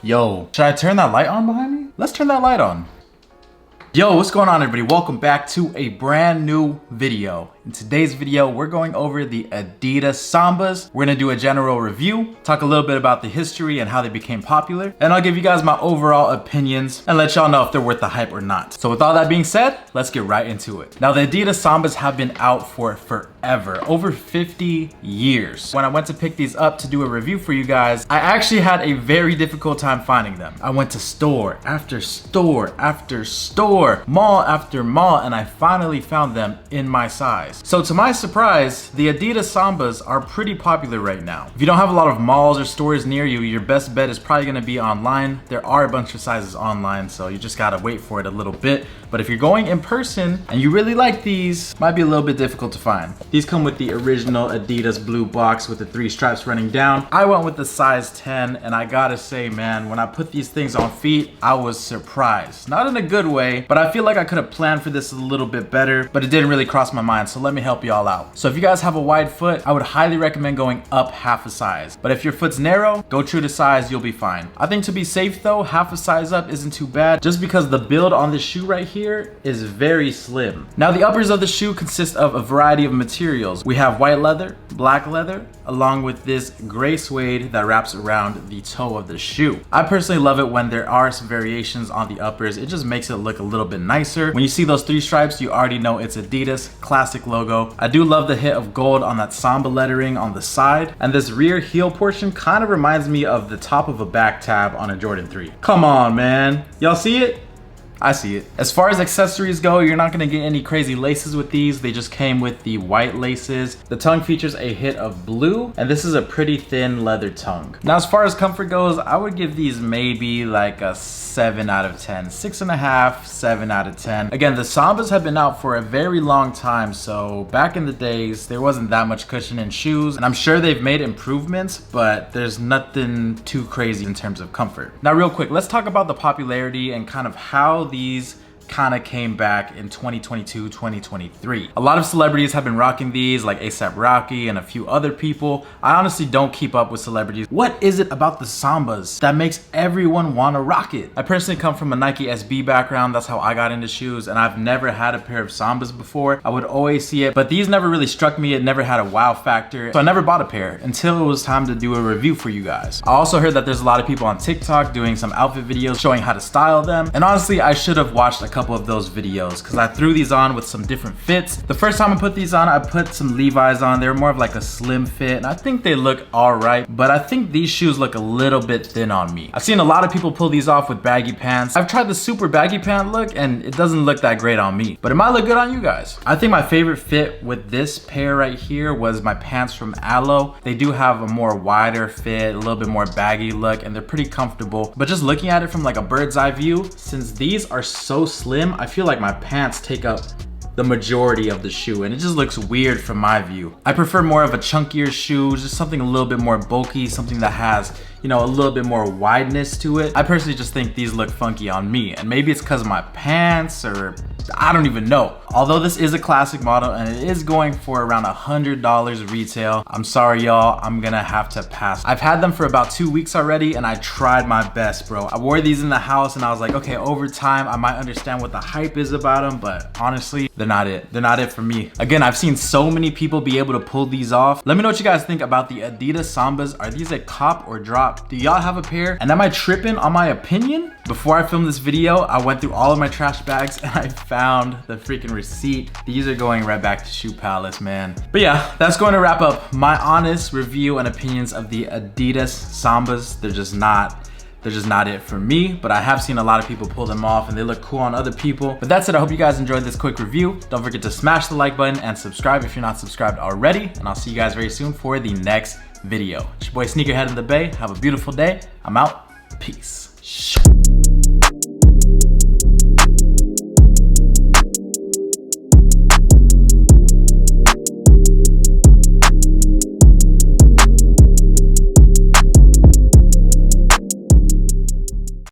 Yo, should I turn that light on behind me? Let's turn that light on. Yo, what's going on everybody? Welcome back to a brand new video. In today's video, we're going over the Adidas Sambas. We're gonna do a general review, talk a little bit about the history and how they became popular, and I'll give you guys my overall opinions and let y'all know if they're worth the hype or not. So with all that being said, let's get right into it. Now the Adidas Sambas have been out for forever, over 50 years. When I went to pick these up to do a review for you guys, I actually had a very difficult time finding them. I went to store after store after store, mall after mall, and I finally found them in my size. So to my surprise, the Adidas Sambas are pretty popular right now. If you don't have a lot of malls or stores near you, your best bet is probably gonna be online. There are a bunch of sizes online, so you just gotta wait for it a little bit. But if you're going in person and you really like these, might be a little bit difficult to find. These come with the original Adidas blue box with the 3 stripes running down. I went with the size 10, and I gotta say, man, when I put these things on feet, I was surprised. Not in a good way, but I feel like I could have planned for this a little bit better, but it didn't really cross my mind, so let me help y'all out. So if you guys have a wide foot, I would highly recommend going up half a size. But if your foot's narrow, go true to size, you'll be fine. I think to be safe though, half a size up isn't too bad, just because the build on this shoe right here is very slim. Now the uppers of the shoe consist of a variety of materials. We have white leather, black leather, along with this gray suede that wraps around the toe of the shoe. I personally love it when there are some variations on the uppers. It just makes it look a little bit nicer. When you see those 3 stripes, you already know it's Adidas, classic logo. I do love the hit of gold on that Samba lettering on the side, and this rear heel portion kind of reminds me of the top of a back tab on a Jordan 3. Come on, man. Y'all see it? I see it. As far as accessories go, you're not gonna get any crazy laces with these. They just came with the white laces. The tongue features a hit of blue, and this is a pretty thin leather tongue. Now, as far as comfort goes, I would give these maybe like a 7 out of 10. 6.5, 7 out of 10. Again, the Sambas have been out for a very long time, so back in the days, there wasn't that much cushion in shoes, and I'm sure they've made improvements, but there's nothing too crazy in terms of comfort. Now, real quick, let's talk about the popularity and kind of how these kind of came back in 2022, 2023. A lot of celebrities have been rocking these, like A$AP Rocky and a few other people. I honestly don't keep up with celebrities. What is it about the Sambas that makes everyone want to rock it? I personally come from a Nike SB background. That's how I got into shoes, and I've never had a pair of Sambas before. I would always see it, but these never really struck me. It never had a wow factor, so I never bought a pair until it was time to do a review for you guys. I also heard that there's a lot of people on TikTok doing some outfit videos showing how to style them, and honestly, I should have watched a couple of those videos because I threw these on with some different fits. The first time I put these on, I put some Levi's on. They were more of like a slim fit, and I think they look all right, but I think these shoes look a little bit thin on me. I've seen a lot of people pull these off with baggy pants. I've tried the super baggy pant look, and it doesn't look that great on me, but it might look good on you guys. I think my favorite fit with this pair right here was my pants from Aloe. They do have a more wider fit, a little bit more baggy look, and they're pretty comfortable, but just looking at it from like a bird's eye view, since these are so slim, I feel like my pants take up the majority of the shoe, and it just looks weird from my view. I prefer more of a chunkier shoe, just something a little bit more bulky, something that has, you know, a little bit more wideness to it. I personally just think these look funky on me, and maybe it's because of my pants, or I don't even know. Although this is a classic model and it is going for around $100 retail, I'm sorry y'all, I'm gonna have to pass. I've had them for about 2 weeks already, and I tried my best, bro. I wore these in the house, and I was like, okay, over time I might understand what the hype is about them, but honestly, they're not it. They're not it for me. Again, I've seen so many people be able to pull these off. Let me know what you guys think about the Adidas Sambas. Are these a cop or drop? Do y'all have a pair? And am I tripping on my opinion? Before I filmed this video, I went through all of my trash bags and I found the freaking receipt. These are going right back to Shoe Palace, man. But yeah, that's going to wrap up my honest review and opinions of the Adidas Sambas. They're just not it for me, but I have seen a lot of people pull them off and they look cool on other people. But that's it. I hope you guys enjoyed this quick review. Don't forget to smash the like button and subscribe if you're not subscribed already. And I'll see you guys very soon for the next video. It's your boy SneakerHeadInTheBay. Have a beautiful day. I'm out. Peace.